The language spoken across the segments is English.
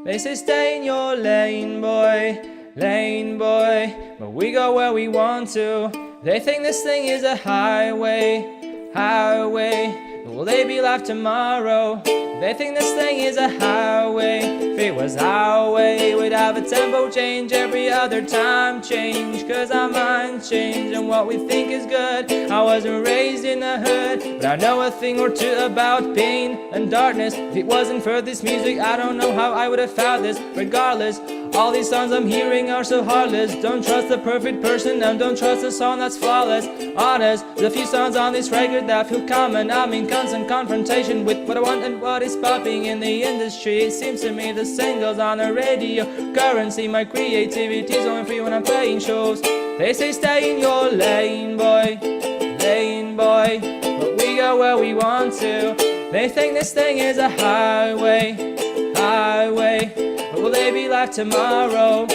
They say stay in your lane, boy, lane, boy, but we go where we want to. They think this thing is a highway, highway, but will they be alive tomorrow? They think this thing is a highway. If it was our way, we'd have a tempo change every other time change. Cause our minds change and what we think is good. I wasn't raised in the hood, but I know a thing or two about pain and darkness. If it wasn't for this music, I don't know how I would have found this. Regardless, all these songs I'm hearing are so heartless. Don't trust the perfect person and don't trust a song that's flawless. Honest, there's a few songs on this record that feel common. I'm in constant confrontation with what I want and what is popping in the industry. It seems to me the same goes on the radio. Currency, my creativity's only free when I'm playing shows. They say stay in your lane, boy, lane, boy, but we go where we want to. They think this thing is a highway, highway, but will they be alive tomorrow?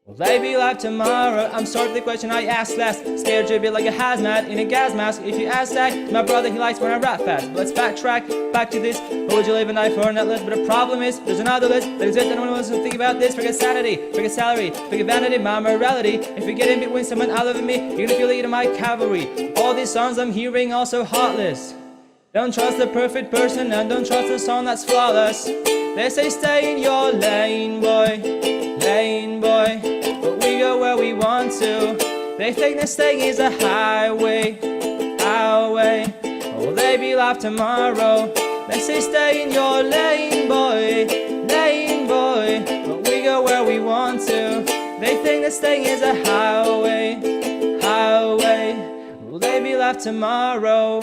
Will they be alive tomorrow? I'm sorry for the question I asked last. Scared you'd be like a hazmat in a gas mask. If you ask that, my brother, he likes when I rap fast. But let's backtrack, back to this. Or would you leave a knife for a nut list? But the problem is, there's another list that exists. Anyone wants to think about this? Forget sanity, forget salary, forget vanity, my morality. If you get in between someone I love and me, you're gonna feel it in my cavalry. All these songs I'm hearing also heartless. Don't trust the perfect person and don't trust a song that's flawless. They say stay in your lane, boy, lane, boy, but we go where we want to. They think this thing is a highway, highway, or will they be alive tomorrow? They say stay in your lane, boy, lane, boy, but we go where we want to. They think this thing is a highway, highway, will they be alive tomorrow?